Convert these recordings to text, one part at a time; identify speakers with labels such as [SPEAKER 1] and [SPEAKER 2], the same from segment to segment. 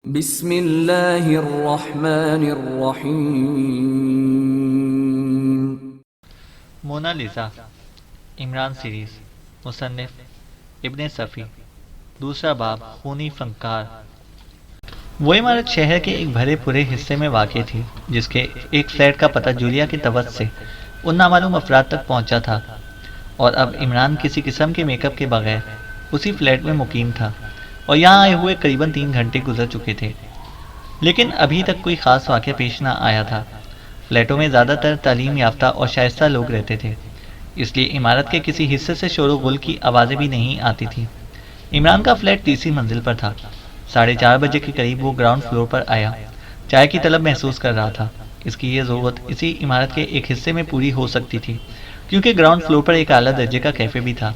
[SPEAKER 1] بسم اللہ الرحمن الرحیم۔
[SPEAKER 2] مونا لیزا عمران سیریز، مصنف ابن صفی، دوسرا باب خونی فنکار۔ وہ عمارت شہر کے ایک بھرے پورے حصے میں واقع تھی جس کے ایک فلیٹ کا پتہ جولیا کی توسط سے ان نامعلوم افراد تک پہنچا تھا، اور اب عمران کسی قسم کے میک اپ کے بغیر اسی فلیٹ میں مقیم تھا، اور یہاں آئے ہوئے قریباً 3 گھنٹے گزر چکے تھے، لیکن ابھی تک کوئی خاص واقعہ پیش نہ آیا تھا۔ فلیٹوں میں زیادہ تر تعلیم یافتہ اور شائستہ لوگ رہتے تھے، اس لیے عمارت کے کسی حصے سے شور و غل کی آوازیں بھی نہیں آتی تھیں۔ عمران کا فلیٹ تیسری منزل پر تھا۔ 4:30 بجے کے قریب وہ گراؤنڈ فلور پر آیا۔ چائے کی طلب محسوس کر رہا تھا۔ اس کی یہ ضرورت اسی عمارت کے ایک حصے میں پوری ہو سکتی تھی، کیونکہ گراؤنڈ فلور پر ایک اعلیٰ درجے کا کیفے بھی تھا۔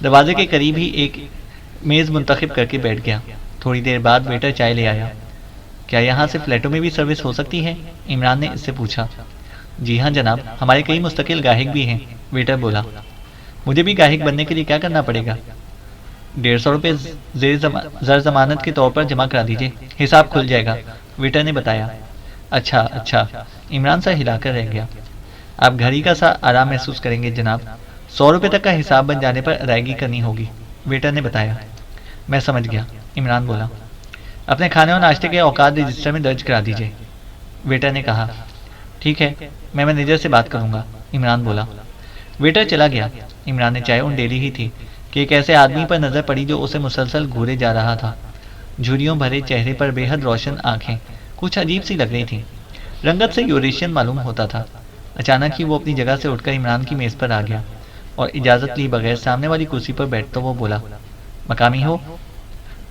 [SPEAKER 2] دروازے کے قریب ہی ایک میز منتخب کر کے بیٹھ گیا۔ تھوڑی دیر بعد ویٹر چائے لے آیا۔ کیا یہاں سے فلیٹوں میں بھی سروس ہو سکتی ہے؟ عمران نے اس سے پوچھا۔ جی ہاں جناب، ہمارے کئی مستقل گاہک بھی ہیں، ویٹر بولا۔ مجھے بھی گاہک بننے کے لیے کیا کرنا پڑے گا؟ 150 روپے زر ضمانت کے طور پر جمع کرا دیجیے، حساب کھل جائے گا، ویٹر نے بتایا۔ اچھا، عمران سا ہلا کر رہ گیا۔ آپ گھڑی کا سا آرام محسوس کریں گے جناب، 100 روپے تک کا حساب بن جانے پر ادائیگی کرنی ہوگی، ویٹر نے بتایا۔ میں سمجھ گیا، عمران بولا۔ اپنے کھانے اور ناشتے کے اوقات رجسٹر میں درج کرا دیجیے، ویٹر نے کہا۔ ٹھیک ہے، میں مینیجر سے بات کروں گا، عمران بولا۔ ویٹر چلا گیا۔ عمران نے چائے انڈیلی ہی تھی کہ ایک ایسے آدمی پر نظر پڑی جو اسے مسلسل گھورے جا رہا تھا۔ جھریوں بھرے چہرے پر بے حد روشن آنکھیں کچھ عجیب سی لگ رہی تھیں، رنگت سے یوریشین معلوم ہوتا تھا۔ اچانک ہی وہ اپنی جگہ سے اٹھ کر عمران کی میز پر آ گیا اور اجازت لی بغیر سامنے والی کرسی پر بیٹھتا وہ بولا، مقامی ہو؟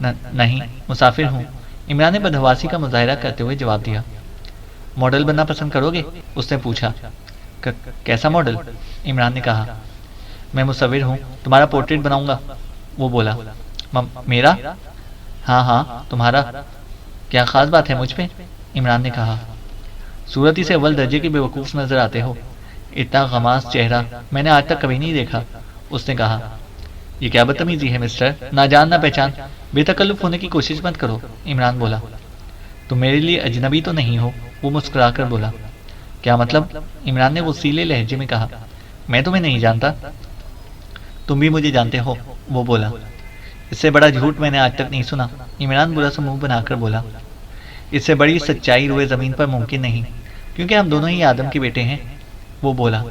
[SPEAKER 2] نہیں، مسافر ہوں، عمران نے بدحواسی کا مظاہرہ کرتے ہوئے جواب دیا۔ ماڈل بننا پسند کرو گے؟ اس نے پوچھا۔ کیسا ماڈل؟ عمران نے کہا۔ میں مصور ہوں، تمہارا پورٹریٹ بناؤں گا، وہ بولا۔ میرا؟ ہاں، تمہارا۔ کیا خاص بات ہے مجھ پہ؟ عمران نے کہا۔ صورتی سے اول درجے کے بیوقوف نظر آتے ہو، اتنا غماز چہرہ میں نے آج تک کبھی نہیں دیکھا، اس نے کہا۔ یہ کیا بدتمیزی ہے مسٹر، نہ جان نہ پہچان، بے تکلف ہونے کی کوشش مت کرو، عمران بولا۔ تم میرے لیے اجنبی تو نہیں ہو، وہ مسکرا کر بولا۔ کیا مطلب؟ عمران نے غصیلے لہجے میں کہا۔ میں تمہیں نہیں جانتا، تم بھی مجھے جانتے ہو، وہ بولا۔ اس سے بڑا جھوٹ میں نے آج تک نہیں سنا، عمران برا سا منہ بنا کر بولا۔ اس سے بڑی سچائی روئے زمین پر ممکن نہیں، کیونکہ ہم دونوں ہی آدم کے بیٹے ہیں، وہ بولا۔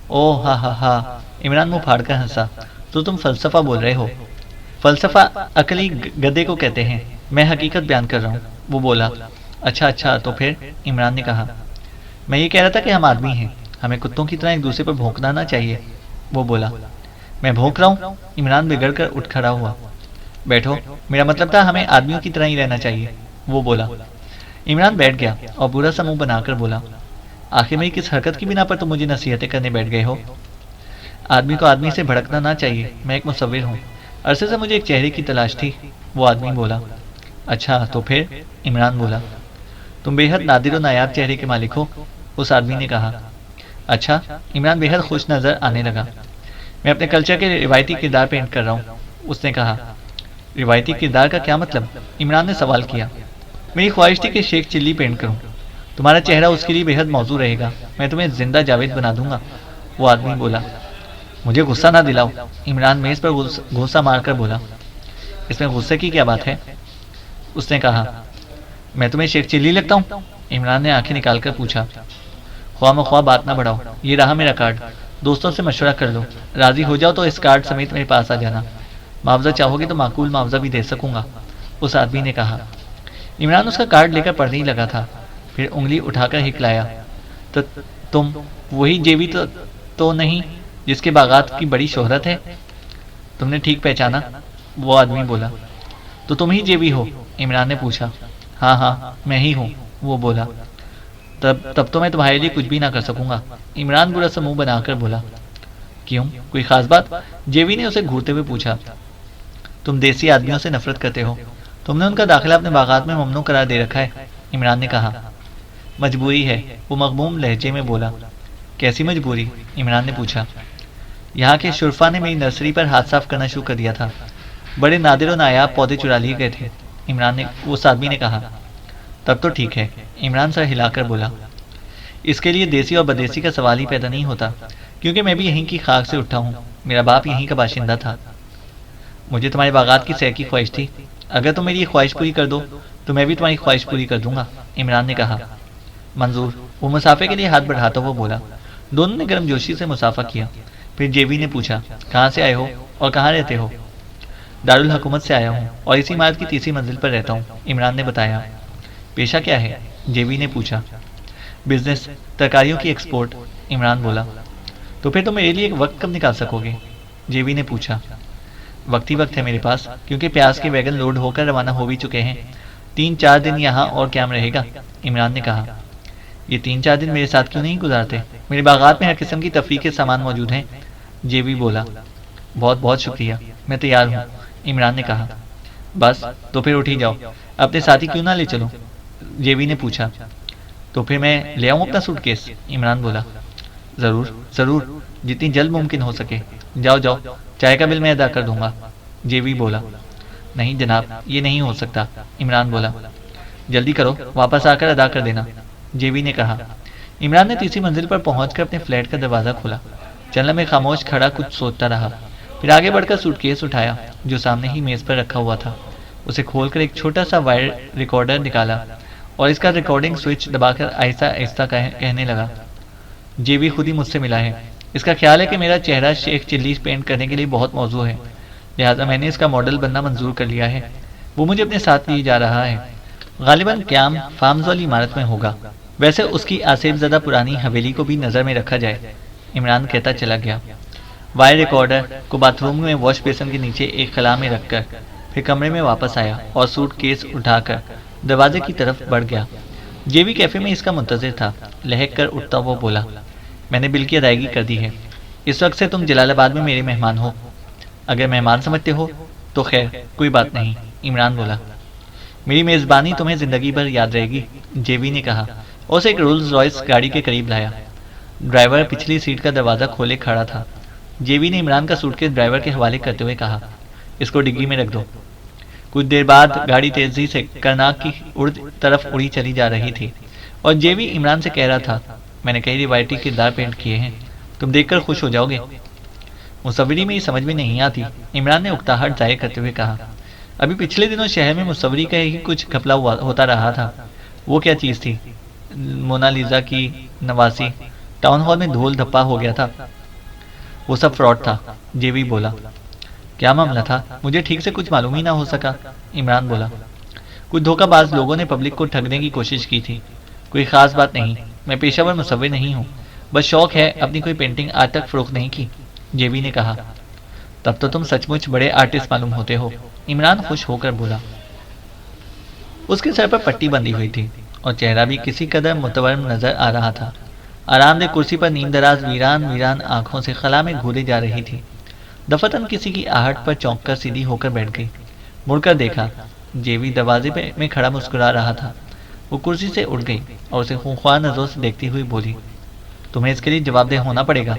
[SPEAKER 2] اوہ ہاں، عمران منہ پھاڑ کر ہنسا۔ تو تم فلسفہ بول رہے ہو؟ فلسفہ عقلی گدے کو کہتے ہیں، میں حقیقت بیان کر رہا ہوں، وہ بولا۔ اچھا، تو پھر؟ عمران نے کہا۔ میں یہ کہہ رہا تھا کہ ہم آدمی ہیں، ہمیں کتوں کی طرح ایک دوسرے پر بھونکنا نہ چاہیے، وہ بولا۔ میں بھونک رہا ہوں؟ عمران بگڑ کر اٹھ کھڑا ہوا۔ بیٹھو، میرا مطلب تھا ہمیں آدمیوں کی طرح ہی رہنا چاہیے، وہ بولا۔ عمران بیٹھ گیا اور برا سا منہ بنا کر بولا، آخر میری کس حرکت کی بنا پر تم مجھے نصیحتیں کرنے بیٹھ گئے ہو؟ آدمی کو آدمی سے بھڑکنا نہ چاہیے، میں ایک مصور ہوں، عرصے سے مجھے ایک چہرے کی تلاش تھی، وہ آدمی بولا۔ اچھا، تو پھر؟ عمران بولا۔ تم بے حد نادر و نایاب چہرے کے مالک ہو، اس آدمی نے کہا۔ اچھا، عمران بے حد خوش نظر آنے لگا۔ میں اپنے کلچر کے روایتی کردار پینٹ کر رہا ہوں، اس نے کہا۔ روایتی کردار کا کیا مطلب؟ عمران نے سوال کیا۔ میری خواہش تھی کہ شیخ چلی پینٹ کروں، تمہارا چہرہ اس کے لیے بے حد موزوں رہے گا، میں تمہیں زندہ جاوید بنا دوں گا، وہ آدمی بولا۔ مجھے غصہ نہ دلاؤ، عمران میز پر گھونسا مار کر بولا۔ اس میں غصے کی کیا بات ہے؟ اس نے کہا۔ میں تمہیں شیخ چلی لگتا ہوں؟ عمران نے آنکھیں نکال کر پوچھا۔ خواہ مخواہ بات نہ بڑھاؤ، یہ رہا میرا کارڈ، دوستوں سے مشورہ کر لو، راضی ہو جاؤ تو اس کارڈ سمیت میرے پاس آ جانا، معاوضہ چاہو گے تو معقول معاوضہ بھی دے سکوں گا، اس آدمی نے کہا۔ عمران اس کا کارڈ لے کر پڑھنے ہی لگا تھا، پھر انگلی اٹھا کر ہکلایا۔ تو تم وہی جیوی تو نہیں جس کے باغات کی بڑی شہرت ہے؟ تم نے ٹھیک پہچانا، وہ آدمی بولا۔ تو تم ہی جیوی ہو؟ عمران نے پوچھا۔ ہاں، میں ہی ہوں، وہ بولا۔ تب تو میں تمہارے لیے کچھ بھی نہ کر سکوں گا، عمران برا سا منہ بنا کر بولا۔ کیوں، کوئی خاص بات؟ جیوی نے اسے گھورتے ہوئے پوچھا۔ تم دیسی آدمیوں سے نفرت کرتے ہو، تم نے ان کا داخلہ اپنے باغات میں ممنوع قرار دے رکھا ہے، عمران نے کہا۔ مجبوری ہے، وہ مغموم لہجے میں بولا۔ کیسی مجبوری؟ عمران نے پوچھا۔ یہاں کے شرفا نے میری نرسری پر ہاتھ صاف کرنا شروع کر دیا تھا، بڑے نادر و نایاب پودے چرا لیے گئے تھے، اس آدمی نے کہا۔ تب تو ٹھیک ہے، عمران سر ہلا کر بولا۔ اس کے لیے دیسی اور بدیسی کا سوال ہی پیدا نہیں ہوتا، کیونکہ میں بھی یہیں کی خاک سے اٹھا ہوں، میرا باپ یہیں کا باشندہ تھا۔ مجھے تمہارے باغات کی سیر کی خواہش تھی، اگر تم میری یہ خواہش پوری کر دو تو میں بھی تمہاری خواہش پوری کر دوں گا، عمران نے کہا۔ منظور وہ مسافے کے لیے ہاتھ بڑھاتا ہوا بولا۔ دونوں نے گرم جوشی سے مسافہ کیا۔ پھر جیوی نے پوچھا، کہاں سے آئے ہو اور کہاں رہتے ہو؟ دارالحکومت سے آیا ہوں اور اسی عمارت کی تیسری منزل پر رہتا ہوں، عمران نے بتایا۔ پیشہ کیا ہے؟ جیوی نے پوچھا۔ بزنس، ترکاریوں کی ایکسپورٹ، عمران بولا۔ تو پھر تم میرے لیے ایک وقت کب نکال سکو گے؟ جیوی نے پوچھا۔ وقت ہی وقت ہے میرے پاس، کیونکہ پیاز کے ویگن لوڈ ہو کر روانہ ہو بھی چکے ہیں۔ 3-4 دن یہاں اور قیام رہے گا، عمران نے کہا۔ یہ 3-4 دن میرے ساتھ کیوں نہیں گزارتے؟ میرے باغات میں ہر قسم کی تفریح کے سامان موجود ہیں، جیوی بولا۔ بہت بہت شکریہ، میں تیار ہوں، عمران نے کہا۔ بس تو پھر اٹھ ہی جاؤ، اپنے ساتھی کیوں نہ لے چلو؟ جیوی نے پوچھا۔ تو پھر میں لے آؤں اپنا سوٹ کیس؟ عمران بولا۔ ضرور ضرور، جتنی جلد ممکن ہو سکے۔ جاؤ جاؤ، چائے کا بل میں ادا کر دوں گا، جیوی بولا۔ نہیں جناب، یہ نہیں ہو سکتا، عمران بولا۔ جلدی کرو، واپس آ کر ادا کر دینا، جیوی نے کہا۔ عمران نے تیسری منزل پر پہنچ کر اپنے فلیٹ کا دروازہ کھولا۔ چند لمحے خاموش کھڑا کچھ سوچتا رہا، پھر آگے بڑھ کر سوٹ کیس اٹھایا جو سامنے ہی میز پر رکھا ہوا تھا۔ اسے کھول کر ایک چھوٹا سا وائر ریکارڈر نکالا اور اس کا ریکارڈنگ سوئچ دبا کر آہستہ آہستہ کہنے لگا، جیوی خود ہی مجھ سے ملا ہے۔ اس کا خیال ہے کہ میرا چہرہ شیخ چلی پینٹ کرنے کے لیے بہت موزوں ہے، لہٰذا میں نے اس کا ماڈل بننا منظور کر لیا ہے۔ وہ مجھے اپنے ساتھ لیے جا رہا ہے، غالباً قیام فارمز والی عمارت میں ہوگا۔ ویسے اس کی آصف زدہ پرانی حویلی کو بھی نظر میں رکھا جائے، عمران کہتا چلا گیا۔ وائر ریکارڈر کو باتھ روم میں واش بیسن کے نیچے ایک خلا میں رکھ کر پھر کمرے میں واپس آیا اور سوٹ کیس اٹھا کر دروازے کی طرف بڑھ گیا۔ جیوی کیفے میں اس کا منتظر تھا، لہک کر اٹھتا وہ بولا، میں نے بل کی ادائیگی کر دی ہے، اس وقت سے تم جلال آباد میں میرے مہمان ہو۔ اگر مہمان سمجھتے ہو تو خیر کوئی بات نہیں، عمران بولا۔ میری میزبانی تمہیں زندگی بھر یاد رہے گی، جیوی نے کہا اور اسے ایک رولز رائس گاڑی کے قریب لایا۔ ڈرائیور پچھلی سیٹ کا دروازہ کھولے کھڑا تھا۔ جیوی نے عمران کا سوٹ کیس ڈرائیور کے حوالے کرتے ہوئے کہا، اس کو ڈگی میں رکھ دو۔ کچھ دیر بعد گاڑی تیزی سے کرناک کی طرف اڑی چلی جا رہی تھی اور جیوی عمران سے کہہ رہا تھا، میں نے کئی روایتی کردار پینٹ کیے ہیں، تم دیکھ کر خوش ہو جاؤ گے۔ مصوری میں یہ سمجھ میں نہیں آتی، عمران نے اکتاہٹ ظاہر کرتے ہوئے کہا۔ ابھی پچھلے دنوں شہر میں مصوری کا ہی کچھ گھپلا ہوتا رہا تھا۔ وہ کیا چیز تھی؟ مونالیزا کی نواسی، ٹاؤن ہال میں دھول دھپا ہو گیا تھا۔ وہ سب فراڈ تھا، جیوی بولا۔ کیا معاملہ تھا؟ مجھے ٹھیک سے کچھ معلوم ہی نہ ہو سکا، عمران بولا۔ کچھ دھوکہ باز لوگوں نے پبلک کو ٹھگنے کی کوشش کی تھی، کوئی خاص بات نہیں، میں پیشہ ور مصور نہیں ہوں، بس شوق ہے، اپنی کوئی پینٹنگ آج تک فروخت نہیں کی، جیوی نے کہا۔ تب تو تم سچ مچ بڑے آرٹسٹ معلوم ہوتے ہو، عمران خوش ہو کر بولا۔ اس کے سر پر پٹی بندھی ہوئی تھی اور چہرہ بھی کسی قدر متورم نظر آ رہا تھا۔ آرام دہ کرسی پر نیم دراز ویران آنکھوں سے خلا میں گھورے جا رہی تھی۔ دفتن کسی کی آہٹ پر چونک کر سیدھی ہو کر بیٹھ گئی۔ مڑ کر دیکھا، جیوی دروازے میں کھڑا مسکرا رہا تھا۔ وہ کرسی سے اٹھ گئی اور اسے خونخوار نظروں سے دیکھتی ہوئی بولی، تمہیں اس کے لیے جواب دہ ہونا پڑے گا۔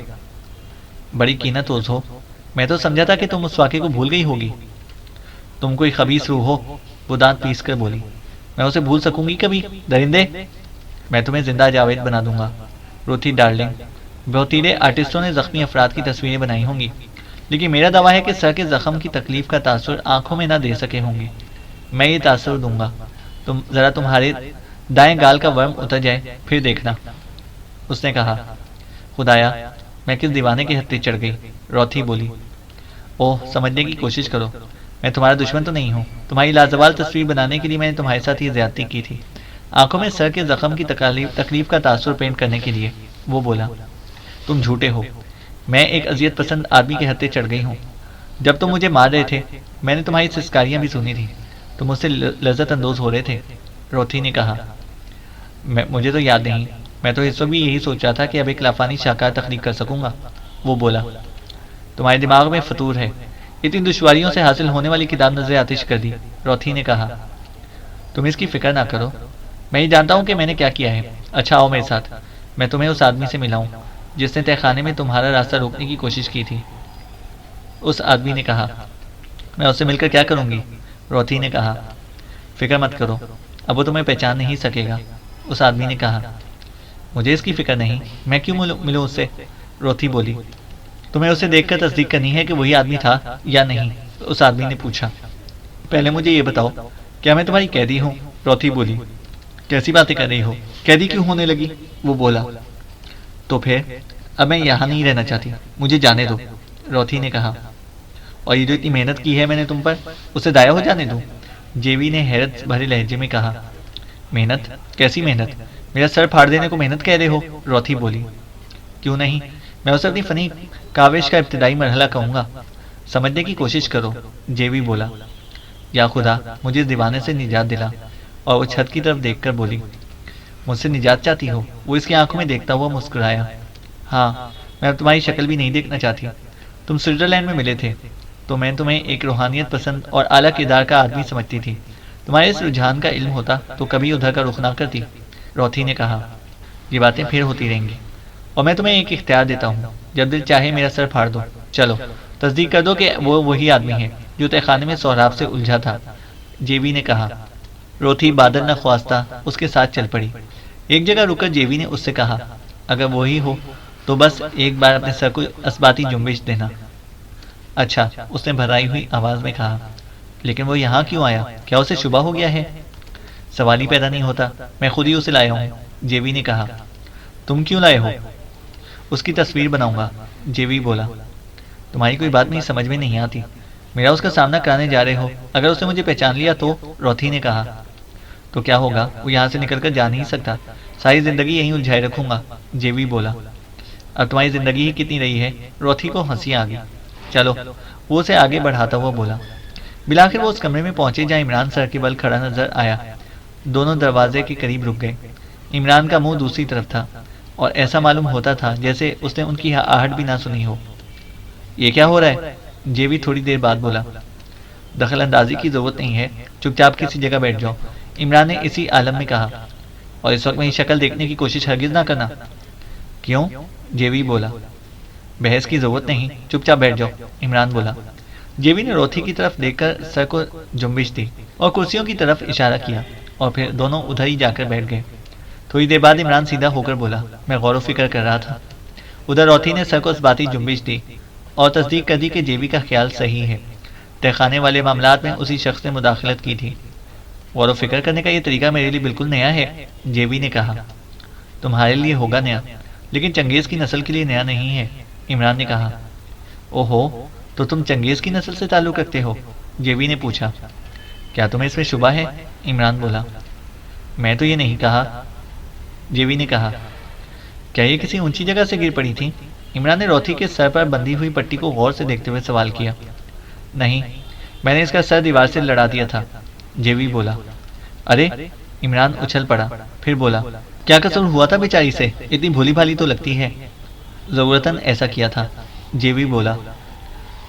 [SPEAKER 2] بڑی قینت توز ہو، میں تو سمجھا تھا کہ تم اس واقعے کو بھول گئی ہوگی۔ تم کوئی خبیث روح ہو، وہ دانت پیس کر بولی۔ میں اسے بھول سکوں گی کبھی، درندے؟ میں تمہیں زندہ جاوید بنا دوں گا، روتھی ڈارلنگ۔ بہتیرے آرٹسٹوں نے زخمی افراد کی تصویریں بنائی ہوں گی، لیکن میرا دعویٰ ہے کہ سر کے زخم کی تکلیف کا تاثر آنکھوں میں نہ دے سکے ہوں گے۔ میں یہ تاثر دوں گا، ذرا تمہارے دائیں گال کا ورم اتر جائے، پھر دیکھنا، اس نے کہا۔ خدایا، میں کس دیوانے کے ہتھے چڑھ گئی، روتھی بولی۔ اوہ، سمجھنے کی کوشش کرو، میں تمہارا دشمن تو نہیں ہوں۔ تمہاری لازوال تصویر بنانے کے لیے میں نے تمہارے ساتھ یہ زیادتی کی تھی، آنکھوں میں سر کے زخم کی تکلیف کا تاثر پینٹ کرنے کے لیے، وہ بولا۔ تم جھوٹے ہو، میں ایک اذیت پسند آدمی کے ہتھے چڑھ گئی ہوں۔ جب تم مجھے مار رہے تھے میں نے تمہاری سسکاریاں بھی سنی تھی، تم مجھ سے لذت اندوز ہو رہے تھے، روتھی نے کہا۔ مجھے تو یاد نہیں، میں تو اس وقت بھی یہی سوچ رہا تھا کہ اب ایک لافانی شاہکار تخلیق کر سکوں گا، وہ بولا۔ تمہارے دماغ میں فطور ہے، اتنی دشواریوں سے حاصل ہونے والی کتاب نظر آتش کر دی، روتھی نے کہا۔ تم اس کی فکر نہ کرو، میں یہ جانتا ہوں کہ میں نے کیا کیا ہے۔ اچھا آؤ میرے ساتھ، میں تمہیں اس آدمی سے ملاؤں جس نے تہ خانے میں تمہارا راستہ روکنے کی کوشش کی تھی، اس آدمی نے کہا۔ میں اس سے مل کر کیا کروں گی، روتھی نے کہا۔ فکر مت کرو، اب وہ تمہیں پہچان نہیں سکے گا۔ اس آدمی نے کہا، مجھے اس کی فکر نہیں، میں کیوں ملوں اس سے؟ روتھی بولی، تمہیں اسے دیکھ کر تصدیق کرنی ہے کہ وہی آدمی تھا یا نہیں؟ اس آدمی نے پوچھا۔ پہلے مجھے یہ بتاؤ، کیا میں تمہاری قیدی ہوں؟ روتھی بولی، کیسی باتیں کر رہی ہو؟ قیدی کیوں ہونے لگی؟ وہ بولا، تو پھر اب میں یہاں نہیں رہنا چاہتی، مجھے جانے دو، روتھی نے کہا۔ اور یہ جو اتنی محنت کی ہے میں نے تم پر، اسے ضائع ہو جانے دوں؟ جیوی نے حیرت بھرے لہجے میں کہا۔ محنت؟ کیسی محنت؟ میرا سر پھاڑ دینے کو محنت کہہ رہے ہو؟ روتھی بولی۔ کیوں نہیں، میں اسے اپنی فنی کاوش کا ابتدائی مرحلہ کہوں گا، سمجھنے کی کوشش کرو، جیوی بولا۔ یا خدا، مجھے اس دیوانے سے نجات دلا۔ اور وہ چھت کی طرف دیکھ کر بولی، مجھ سے نجات چاہتی ہو؟ وہ اس کی آنکھوں میں دیکھتا ہوا مسکرایا۔ ہاں، میں اب تمہاری شکل بھی نہیں دیکھنا چاہتی۔ تم سوئٹزرلینڈ میں ملے تھے تو میں تمہیں ایک روحانیت پسند اور اعلیٰ کردار کا آدمی سمجھتی تھی۔ تمہارے اس رجحان کا علم ہوتا تو کبھی ادھر کا رخ نہ کرتی، روتھی نے کہا۔ یہ باتیں پھر ہوتی رہیں گی، اور میں تمہیں ایک اختیار دیتا ہوں، جب دل چاہے میرا سر پھاڑ دو۔ چلو تصدیق کر دو کہ وہ وہی آدمی ہے جو تہ خانے میں سہراب سے الجھا تھا، جیوی نے کہا۔ روتھی بادل نہ خواستہ اس کے ساتھ چل پڑی۔ ایک جگہ رک کر جیوی نے اس سے کہا، اگر وہی ہو تو بس ایک بار اپنے سر کو اثباتی جنبش دینا۔ اچھا، اس نے بھرائی ہوئی آواز میں کہا، لیکن وہ یہاں کیوں آیا؟ کیا اسے شبہ ہو گیا ہے؟ سوال ہی پیدا نہیں ہوتا، میں خود ہی اسے لایا ہوں، جیوی نے کہا۔ تم کیوں لائے ہو؟ اس کی تصویر بناؤں گا، جیوی بولا۔ تمہاری کوئی بات میری سمجھ میں نہیں آتی، میرا اس کا سامنا کرانے جا رہے ہو، اگر اس نے مجھے پہچان لیا تو؟ روتھی نے کہا۔ تو کیا ہوگا؟ وہ یہاں سے نکل کر جا نہیں سکتا، ساری زندگی یہیں الجھائے رکھوں گا، جیوی بولا۔ اب تمہاری زندگی ہی کتنی رہی ہے؟ روتھی کو ہنسی آ گئی۔ چلو، وہ اسے آگے بڑھاتا ہوا بولا۔ بالآخر وہ اس کمرے میں پہنچے جہاں عمران سر کے بل کھڑا نظر آیا۔ دونوں دروازے کے قریب رک گئے۔ عمران کا منہ دوسری طرف تھا اور ایسا معلوم ہوتا تھا جیسے اس نے ان کی آہٹ بھی نہ سنی ہو۔ یہ کیا ہو رہا ہے؟ جیوی تھوڑی دیر بعد بولا۔ دخل اندازی کی ضرورت نہیں ہے، چپ چاپ کسی جگہ بیٹھ جاؤ، عمران نے اسی عالم میں کہا، اور اس وقت میری شکل دیکھنے کی کوشش ہرگز نہ کرنا۔ کیوں؟ جیوی بولا۔ بحث کی ضرورت نہیں، چپ چاپ بیٹھ جاؤ، عمران بولا۔ جیوی نے روتھی کی طرف دیکھ کر سر کو جنبش دی اور کرسیوں کی طرف اشارہ کیا، اور پھر دونوں ادھر ہی جا کر بیٹھ گئے۔ تھوڑی دیر بعد عمران سیدھا ہو کر بولا، میں غور و فکر کر رہا تھا۔ ادھر روتھی نے سر کو اثباتی جنبش دی اور تصدیق کر دی کہ جیوی کا خیال صحیح ہے، تہ خانے والے معاملات میں اسی شخص نے مداخلت کی تھی۔ غور و فکر کرنے کا یہ طریقہ میرے لیے بالکل نیا ہے، جیوی نے کہا۔ تمہارے لیے ہوگا نیا، لیکن چنگیز کی نسل کے لیے نیا نہیں ہے، عمران نے کہا۔ اوہو، تو تم چنگیز کی نسل سے تعلق رکھتے ہو؟ جیوی نے پوچھا۔ کیا تمہیں اس میں شبہ ہے؟ عمران بولا۔ میں تو یہ نہیں کہا، جیوی نے کہا۔ کیا یہ کسی اونچی جگہ سے گر پڑی تھی؟ عمران نے روتھی کے سر پر بندھی ہوئی پٹی کو غور سے دیکھتے ہوئے سوال کیا۔ نہیں، میں نے اس کا سر دیوار سے لڑا دیا تھا، جیوی بولا۔ ارے، عمران اچھل پڑا، پھر بولا، کیا قصور ہوا تھا بیچاری سے؟ اتنی بھولی بھالی تو لگتی ہے۔ ضرورتاً ایسا کیا تھا، جیوی بولا۔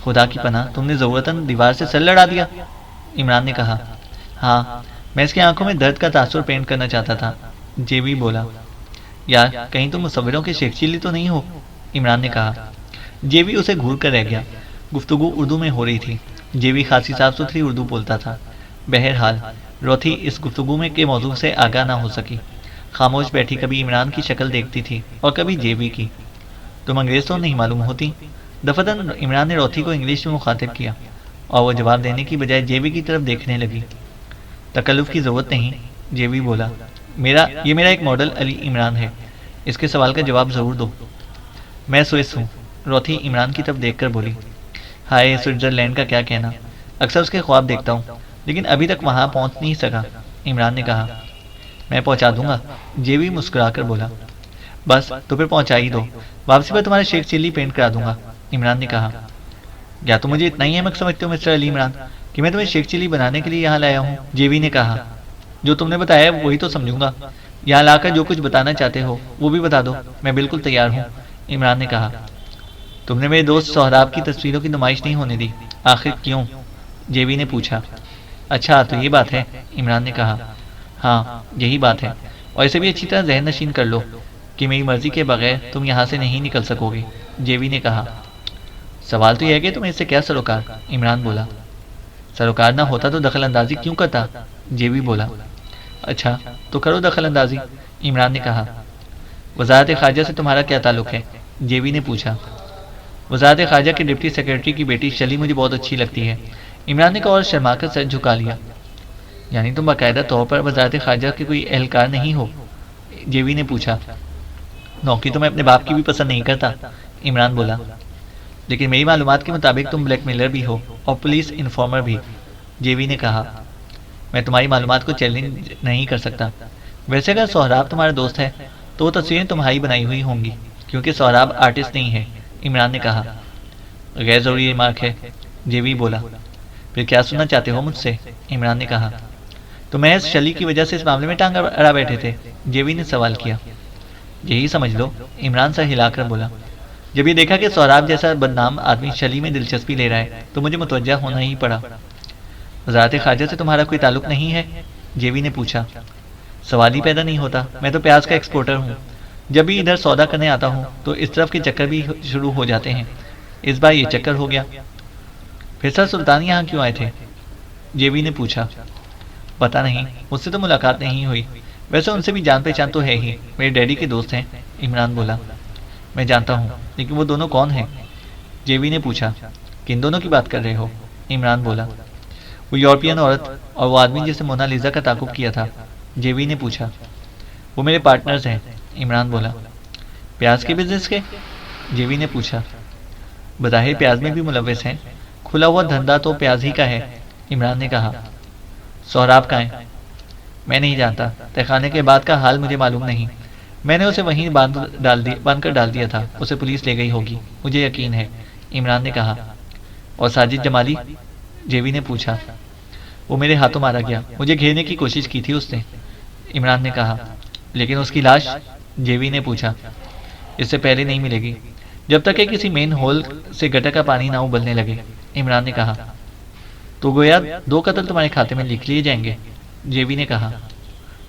[SPEAKER 2] خدا کی پناہ، تم نے ضرورتاً دیوار سے سر لڑا دیا؟ عمران نے کہا۔ ہاں، میں اس کی آنکھوں میں درد کا تاثر پینٹ کرنا چاہتا تھا، جیوی بولا۔ یار، کہیں تم مصوروں کے شیخ چلی تو نہیں ہو؟ عمران نے کہا۔ جیوی اسے گھور کر رہ گیا۔ گفتگو اردو میں ہو رہی تھی، جیوی خاصی صاف ستھری اردو بولتا تھا۔ بہرحال روتھی اس گفتگو میں کے موضوع سے آگاہ نہ ہو سکی، خاموش بیٹھی کبھی عمران کی شکل دیکھتی تھی اور کبھی جیوی کی۔ تم انگریز تو نہیں معلوم ہوتی؟ دفعتاً عمران نے روتھی کو انگلش میں مخاطب کیا، اور وہ جواب دینے کی بجائے جیوی کی طرف دیکھنے لگی۔ تکلف کی ضرورت نہیں، جیوی بولا۔ یہ میرا ایک ماڈل علی عمران ہے، اس کے سوال کا جواب ضرور دو۔ میں سوئس ہوں، روتھی عمران کی طرف دیکھ کر بولی۔ ہائے، سوئٹزرلینڈ کا کیا کہنا، اکثر اس کے خواب دیکھتا ہوں، لیکن ابھی تک وہاں پہنچ نہیں سکا، عمران نے کہا۔ میں پہنچا دوں گا، جیوی مسکرا کر بولا۔ بس تو پھر پہنچا ہی دو، واپسی پر تمہارا شیخ چلی پینٹ کرا دوں گا، عمران نے کہا۔ کیا تم مجھے اتنا ہی احمق سمجھتے ہو مسٹر علی عمران کہ میں تمہیں شیخ چلی بنانے کے لیے یہاں لایا ہوں؟ جیوی نے کہا۔ جو تم نے بتایا وہی تو سمجھوں گا، یہاں لا کر جو کچھ بتانا چاہتے ہو وہ بھی بتا دو، میں بالکل تیار ہوں، عمران نے کہا۔ تم نے میرے دوست سہراب کی تصویروں کی نمائش نہیں ہونے دی، آخر کیوں؟ جیوی نے پوچھا۔ اچھا، تو یہ بات ہے، عمران نے کہا۔ ہاں، یہی بات ہے، اور اسے بھی اچھی طرح ذہن نشین کر لو کہ میری مرضی کے بغیر تم یہاں سے نہیں نکل سکو گے، جیوی نے کہا۔ سوال تو یہ ہے کہ تمہیں اس سے کیا سروکار؟ عمران بولا۔ سروکار نہ ہوتا تو دخل اندازی کیوں کرتا؟ جیوی بولا اچھا تو کرو دخل اندازی، عمران نے کہا۔ وزارت خارجہ سے تمہارا کیا تعلق ہے؟ جیوی نے پوچھا۔ وزارت خارجہ کے ڈپٹی سیکرٹری کی بیٹی شلی مجھے بہت اچھی لگتی ہے، عمران نے کہا اور شرما کر سر جھکا لیا۔ یعنی تم باقاعدہ طور پر وزارت خارجہ کے کوئی اہلکار نہیں ہو؟ جیوی نے پوچھا۔ نوکری تو میں اپنے باپ کی بھی پسند نہیں کرتا، عمران بولا، لیکن میری معلومات کے مطابق تم بلیک میلر بھی ہو اور پولیس انفارمر بھی، جیوی نے کہا۔ میں تمہاری معلومات کو چیلنج نہیں کر سکتا۔ ویسے اگر سہراب تمہارا دوست ہے تو وہ تصویریں تمہاری بنائی ہوئی ہوں گی، کیونکہ سہراب آرٹسٹ نہیں ہے، عمران نے کہا۔ غیر ضروری ریمارک ہے، جیوی بولا۔ پھر کیا سننا چاہتے ہو مجھ سے؟ عمران نے کہا۔ تو محض شلی کی وجہ سے اس معاملے میں ٹانگ اڑا بیٹھے تھے؟ جیوی نے سوال کیا۔ یہی سمجھ لو، عمران سر ہلا کر بولا۔ جب یہ دیکھا کہ سہراب جیسا بدنام آدمی شلی میں دلچسپی لے رہا ہے تو مجھے متوجہ ہونا ہی پڑا۔ وزارت خارجہ سے تمہارا کوئی تعلق نہیں ہے؟ جیوی نے پوچھا۔ سوال ہی پیدا نہیں ہوتا، میں تو پیاز کا ایکسپورٹر ہوں، جب بھی ادھر سودا کرنے آتا ہوں تو اس طرف کے چکر بھی شروع ہو جاتے ہیں، اس بار یہ چکر ہو گیا۔ پھر سر سلطان یہاں کیوں آئے تھے؟ جیوی نے پوچھا۔ پتہ نہیں، مجھ سے تو ملاقات نہیں ہوئی، ویسے ان سے بھی جان پہچان تو ہے ہی، میرے ڈیڈی کے دوست ہیں، عمران بولا۔ میں جانتا ہوں، لیکن وہ دونوں کون ہیں؟ جیوی نے پوچھا۔ کن دونوں کی بات کر رہے ہو؟ عمران بولا۔ وہ یورپین عورت اور وہ آدمی جسے مونا لیزا کا تعاقب کیا تھا، جیوی نے پوچھا۔ وہ میرے پارٹنرز ہیں، عمران بولا۔ پیاز کے بزنس کے؟ جیوی نے پوچھا۔ بظاہر پیاز میں بھی ملوث ہیں، کھلا ہوا دھندا تو پیاز ہی کا ہے، عمران نے کہا۔ سہراب کہاں ہے؟ میں نہیں جانتا، تہخانے کے بعد کا حال مجھے معلوم نہیں، میں نے اسے وہیں باندھ کر ڈال دیا تھا، اسے پولیس لے گئی ہوگی، مجھے یقین ہے، عمران نے کہا۔ اور ساجد جمالی؟ جیوی نے پوچھا۔ وہ میرے ہاتھوں مارا گیا، مجھے گھیرنے کی کوشش کی تھی اس نے، عمران نے کہا۔ لیکن اس کی لاش؟ جیوی نے پوچھا۔ اس سے پہلے نہیں ملے گی، جب تک کہ کسی مین ہول سے گٹر کا پانی نہ ابلنے لگے، عمران نے کہا۔ تو گویا 2 قتل تمہارے کھاتے میں لکھ لیے جائیں گے، جیوی نے کہا۔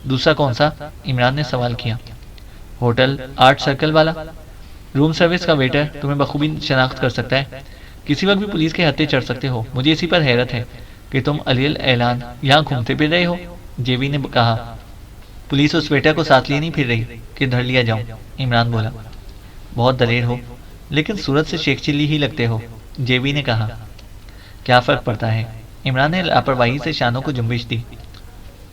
[SPEAKER 2] دوسرا کون سا؟ عمران نے سوال کیا۔ ہوٹل آرٹ سرکل والا، روم سروس کا ویٹر تمہیں بخوبی شناخت کر سکتا ہے، کسی وقت بھی پولیس کے ہتھے چڑھ سکتے ہو، مجھے اسی پر حیرت ہے کہ تم علی الاعلان یہاں گھومتے پھر رہے ہو، جیوی نے کہا۔ پولیس اس ویٹر کو ساتھ لیے نہیں پھر رہی کہ دھر لیا جاؤں، عمران بولا۔ بہت دلیر ہو، لیکن صورت سے شیخ چلی ہی لگتے ہو، جیوی نے کہا۔ کیا فرق پڑتا ہے؟ عمران نے لاپرواہی سے شانوں کو جنبش دی۔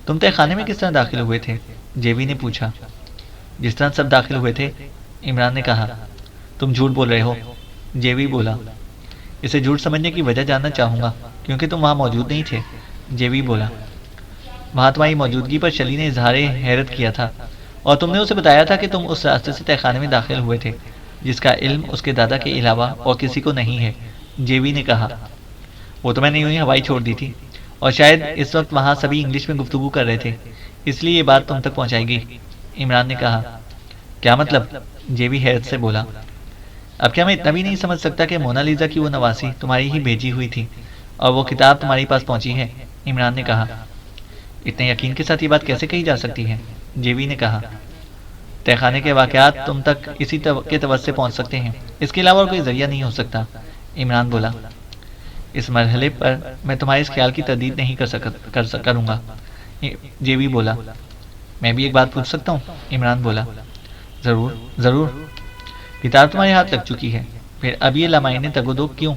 [SPEAKER 2] تم تہ خانے میں کس طرح داخل ہوئے تھے؟ جیوی نے پوچھا۔ جس طرح سب داخل ہوئے تھے، عمران نے کہا۔ تم جھوٹ بول رہے ہو، جیوی بولا۔ اسے جھوٹ سمجھنے کی وجہ جاننا چاہوں گا، کیونکہ تم وہاں موجود نہیں تھے، جیوی بولا۔ وہاں تمہاری موجودگی پر شلی نے اظہار حیرت کیا تھا، اور تم نے اسے بتایا تھا کہ تم اس راستے سے تہ خانے میں داخل ہوئے تھے جس کا علم اس کے دادا کے علاوہ اور کسی کو نہیں ہے، جیوی نے کہا۔ وہ تو میں نے یوں ہی ہوائی چھوڑ دی تھی، اور شاید اس وقت وہاں سبھی انگلش میں گفتگو کر رہے تھے، اس لیے یہ بات تم تک پہنچائی گئی، عمران نے کہا۔ کیا مطلب؟ جیوی حیرت سے بولا۔ اب کیا میں اتنا بھی نہیں سمجھ سکتا کہ مونا لیزا کی وہ نواسی تمہاری ہی بھیجی ہوئی تھی اور وہ کتاب تمہاری پاس پہنچی ہے، عمران نے کہا۔ اتنے یقین کے ساتھ یہ بات کیسے کہی جا سکتی ہے؟ جیوی نے کہا۔ تہ خانے کے واقعات تم تک اسی کے توسط سے پہنچ سکتے ہیں، اس کے علاوہ اور کوئی ذریعہ نہیں ہو سکتا، عمران بولا۔ اس مرحلے پر میں تمہارے اس خیال کی تردید نہیں کروں گا، جیوی بولا۔ میں بھی ایک بات پوچھ سکتا ہوں؟ عمران بولا۔ ضرور ضرور۔ کتاب تمہارے ہاتھ لگ چکی ہے، پھر اب یہ لامعنے تگ و دو کیوں؟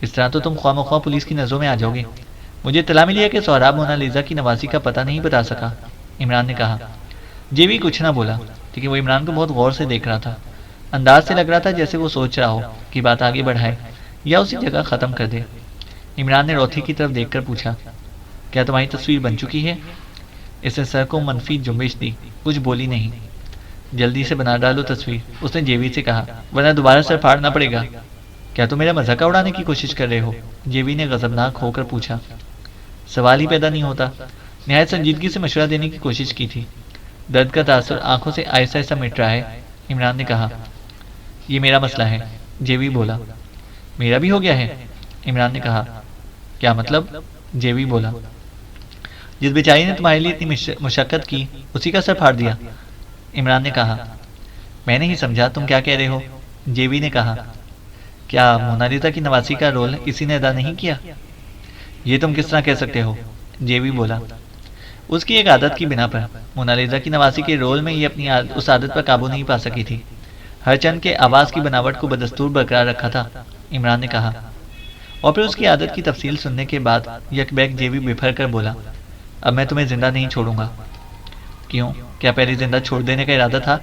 [SPEAKER 2] اس طرح تو تم خواہ مخواہ پولیس کی نظروں میں آ جاؤ گے۔ مجھے اطلاع ملی ہے کہ سہراب مونا لیزا کی نواسی کا پتہ نہیں بتا سکا، عمران نے کہا۔ جیوی کچھ نہ بولا، لیکن وہ عمران کو بہت غور سے دیکھ رہا تھا، انداز سے لگ رہا تھا جیسے وہ سوچ رہا ہو کہ بات آگے بڑھائے یا اسی جگہ ختم کر دے۔ عمران نے روتھی کی طرف دیکھ کر پوچھا، کیا تمہاری تصویر بن چکی ہے؟ اس نے سر کو منفی جنبش دی، کچھ بولی نہیں۔ جلدی سے بنا ڈالو تصویر، اس نے جیوی سے کہا، ورنہ دوبارہ سر پھاڑنا پڑے گا۔ کیا تم میرا مذاق اڑانے کی کوشش کر رہے ہو؟ جیوی نے غضبناک ہو کر پوچھا۔ سوال ہی پیدا نہیں ہوتا، نہایت سنجیدگی سے مشورہ دینے کی کوشش کی تھی۔ درد کا تاثر آنکھوں سے آہستہ آہستہ مٹ رہا ہے، عمران نے کہا۔ یہ میرا مسئلہ ہے، جیوی بولا۔ میرا بھی ہو گیا ہے، عمران نے کہا۔ کیا مطلب؟ جیوی بولا۔ جس بیچاری نے تمہارے لیے اتنی مشقت کی اسی کا سر پھاڑ دیا، عمران نے کہا۔ میں نہیں سمجھا تم کیا کہہ رہے ہو، جیوی نے کہا۔ کیا مونا لیزا کی نواسی کا رول اسی نے ادا نہیں کیا؟ یہ تم کس طرح کہہ سکتے ہو، جیوی بولا۔ اس کی ایک عادت کی بنا پر مونالیزا کی نواسی کے رول میں یہ اپنی اس عادت پر قابو نہیں پا سکی تھی۔ ہر چند کے آواز کی بناوٹ کو بدستور برقرار رکھا تھا، عمران نے کہا، اور پھر اس کی عادت کی تفصیل سننے کے بعد یک بیک جیوی بفر کر بولا، اب میں تمہیں زندہ نہیں چھوڑوں گا۔ کیوں؟ کیا پہلے زندہ چھوڑ دینے کا ارادہ تھا؟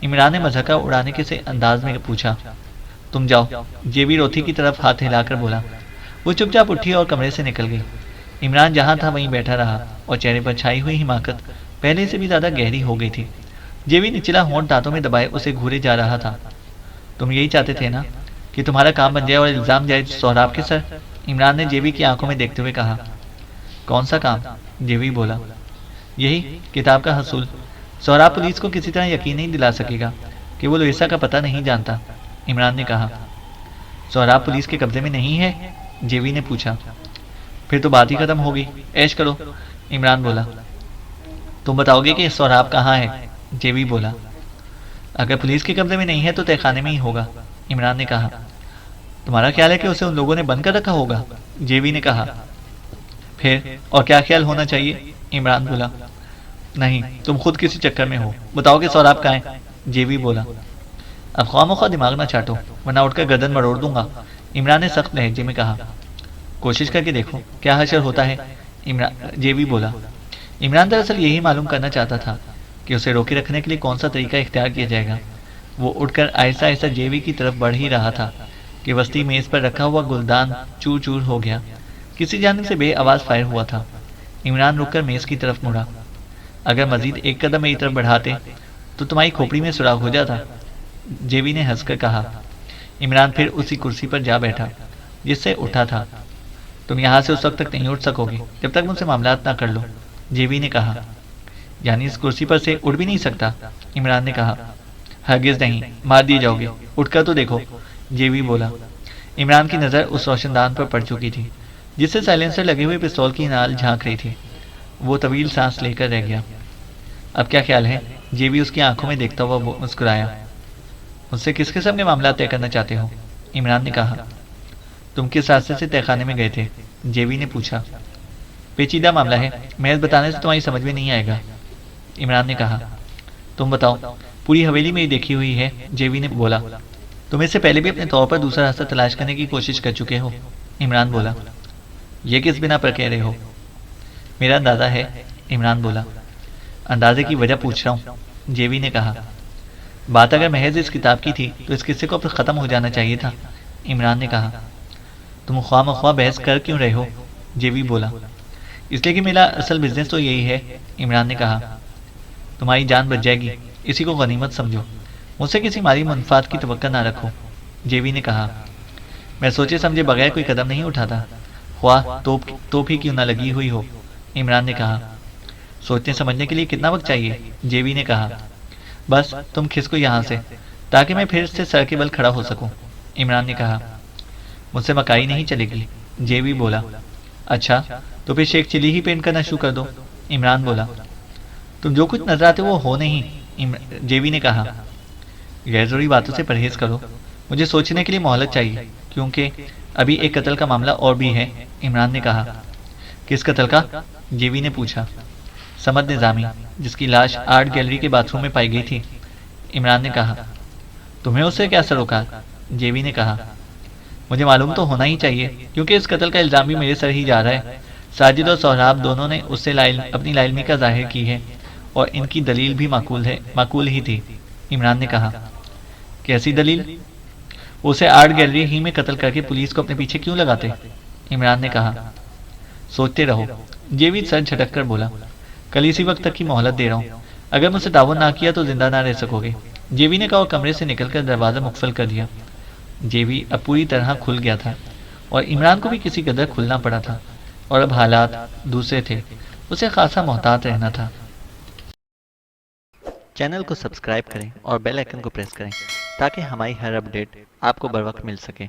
[SPEAKER 2] عمران نے مذہقہ اڑانے کے سے انداز میں پوچھا۔ تم جاؤ، جیوی روتھی کی طرف ہاتھ ہلا کر بولا۔ وہ چپ چاپ اٹھی اور کمرے سے نکل گئی۔ عمران جہاں تھا وہیں بیٹھا رہا اور چہرے پر چھائی ہوئی حماقت پہلے سے بھی زیادہ گہری ہو گئی تھی۔ جیوی نچلا ہونٹ دانتوں میں دبائے اسے گھورے جا رہا تھا۔ تم یہی چاہتے تھے نا کہ تمہارا کام بن جائے اور الزام جائے سہراب کے سر؟ عمران نے جیوی کی آنکھوں میں دیکھتے ہوئے کہا۔ کون سا کام؟ جیوی بولا۔ یہی کتاب کا حصول۔ سہراب پولیس کو کسی طرح یقین نہیں دلا سکے گا کہ وہ لوئیسا کا پتہ نہیں جانتا، عمران نے کہا۔ سہراب پولیس کے قبضے میں نہیں ہے؟ جیوی نے پوچھا۔ پھر تو بات ہی ختم ہوگی، عیش کرو، عمران بولا۔ تم بتاؤ گے کہ سہراب کہاں ہے؟ جیوی بولا۔ اگر پولیس کے قبضے میں نہیں ہے تو تہہ خانے میں ہی ہوگا، عمران نے کہا۔ تمہارا خیال ہے کہ اسے ان لوگوں نے بند کر رکھا ہوگا؟ جیوی نے کہا۔ پھر اور کیا خیال ہونا چاہیے؟ عمران بولا۔ نہیں، تم خود کسی چکر میں ہو، بتاؤ کہ سہراب کہاں ہے؟ جیوی بولا۔ اب خواہ مخواہ دماغ نہ چاٹو ورنہ اٹھ کر گردن مروڑ دوں گا، عمران نے سخت لہجے میں کہا۔ کوشش کر کے دیکھو کیا حشر ہوتا ہے، جیوی بولا۔ عمران دراصل یہی معلوم کرنا چاہتا تھا کہ اسے روکے رکھنے کے لیے کون سا طریقہ اختیار کیا جائے گا۔ وہ اٹھ کر آہستہ آہستہ جیوی کی طرف بڑھ ہی رہا تھا کہ وسطی میز پر رکھا ہوا گلدان چور چور ہو گیا۔ کسی جانب سے بے آواز فائر ہوا تھا۔ عمران رک کر میز کی طرف مڑا۔ اگر مزید ایک قدم میری طرف بڑھاتے تو تمہاری کھوپڑی میں سراغ ہو جاتا، جیوی نے ہنس کر کہا۔ عمران پھر اسی کرسی پر جا بیٹھا جس سے اٹھا تھا۔ تم یہاں سے اس وقت تک نہیں اٹھ سکو گے جب تک مجھ سے معاملات نہ کر لو، جیوی نے کہا۔ یعنی اس کرسی پر سے اٹھ بھی نہیں سکتا، عمران نے کہا۔ ہرگز نہیں، مار دیے جاؤ گے، اٹھ کر تو دیکھو، جیوی بولا۔ عمران کی نظر اس روشن دان پر پڑ چکی تھی جس سے سائلنسر لگے ہوئے پستول کی نال جھانک رہی تھی۔ وہ طویل سانس لے کر رہ گیا۔ اب کیا خیال ہے؟ جیوی اس کی آنکھوں میں دیکھتا ہوا مسکرایا۔ مجھ سے کس قسم کے معاملات طے کرنا چاہتے ہو؟ عمران نے کہا۔ تم کس راستے سے تہہ خانے میں گئے تھے؟ جیوی نے پوچھا۔ پیچیدہ معاملہ ہے، محض بتانے سے تمہاری سمجھ میں نہیں آئے گا، عمران نے کہا۔ تم بتاؤ، پوری حویلی میری دیکھی ہوئی ہے، جیوی نے بولا۔ تم اس سے پہلے بھی اپنے طور پر دوسرا راستہ تلاش کرنے کی کوشش کر چکے ہو، عمران بولا۔ یہ کس بنا پر کہہ رہے ہو؟ میرا اندازہ ہے، عمران بولا۔ اندازے کی وجہ پوچھ رہا ہوں، جیوی نے کہا۔ بات اگر محض اس کتاب کی تھی تو اس قصے کو اب ختم ہو جانا چاہیے تھا، عمران نے کہا۔ تم خواہ مخواہ بحث کر کیوں رہے ہو؟ جیوی بولا۔ اس لیے کہ میرا اصل بزنس تو یہی ہے، عمران نے کہا۔ تمہاری جان بچ جائے گی، اسی کو غنیمت سمجھو، مجھ سے کسی مالی منفعت کی توقع نہ رکھو، جیوی نے کہا۔ میں سوچے سمجھے بغیر کوئی قدم نہیں اٹھاتا، خواہ توپ ہی کیوں نہ لگی ہوئی ہو، عمران نے کہا۔ سوچنے سمجھنے کے لیے کتنا وقت چاہیے؟ جیوی نے کہا۔ بس تم کھسکو یہاں سے تاکہ میں پھر سے سر کے بل کھڑا ہو سکوں، عمران نے کہا۔ مجھ سے مکائی نہیں چلے گی، جیوی بولا۔ اچھا تو پھر شیخ چلی ہی پینٹ کرنا شروع کر دو، عمران بولا۔ تم جو کچھ نظر آتے وہ ہو نہیں، جیوی نے کہا۔ غیر ضروری باتوں سے پرہیز کرو، مجھے سوچنے کے لیے مہلت چاہیے کیونکہ ابھی ایک قتل کا معاملہ اور بھی ہے، عمران نے کہا۔ کس قتل کا؟ جیوی نے پوچھا۔ سمد نظامی، جس کی لاش آرٹ گیلری کے باتھ روم میں پائی گئی تھی، عمران نے کہا۔ تمہیں اس سے کیا سروکار؟ جیوی نے کہا۔ مجھے معلوم تو ہونا ہی چاہیے کیونکہ اس قتل کا الزام بھی میرے سر ہی جا رہا ہے۔ ساجد اور سہراب دونوں نے اس سے اپنی لا علمی کا ظاہر کی ہے اور ان کی دلیل بھی معقول ہی تھی، عمران نے کہا۔ کیسی دلیل؟ اسے آرٹ گیلری ہی میں قتل کر کے پولیس کو اپنے پیچھے کیوں لگاتے، عمران نے کہا۔ سوچتے رہو، جیوی سر جھٹک کر بولا۔ کل اسی وقت تک کی مہلت دے رہا ہوں، اگر مجھ سے تعاون نہ کیا تو زندہ نہ رہ سکو گے، جیوی نے کہا اور کمرے سے نکل کر دروازہ مقفل کر دیا۔ جیوی اب پوری طرح کھل گیا تھا اور عمران کو بھی کسی قدر کھلنا پڑا تھا، اور اب حالات دوسرے تھے، اسے خاصا محتاط رہنا تھا۔ چینل کو سبسکرائب کریں اور بیل آئیکن کو پریس کریں تاکہ ہماری ہر اپڈیٹ آپ کو بر وقت مل سکے۔